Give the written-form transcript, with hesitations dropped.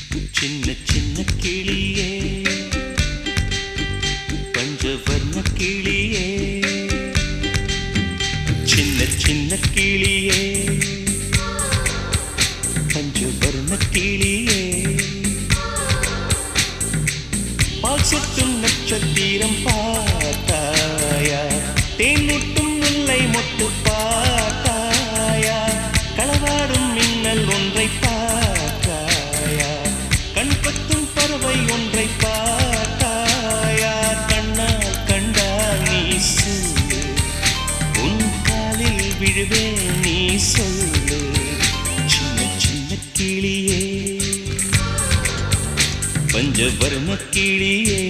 சின்ன சின்ன கிளியே பஞ்சவர்ண கிளியே சின்ன சின்ன கிளியே பஞ்சவர்ண கிளியே பால் சொட்டும் நட்சத்திரம் பார்த்தாயா தேன்முட்டும் முல்லை மொட்டு பார்த்தாயா களவாடும் மின்னல் ஒன்றை பார்த்தாயா கண் பத்தும் பறவை ஒன்றை பார்த்தாயா கண்ணால் கண்டால் நீ சொல்லு உன் காலில் விழுவேன் நீ சொல்லு சின்ன சின்ன கிளியே பஞ்சவர்ண கிளியே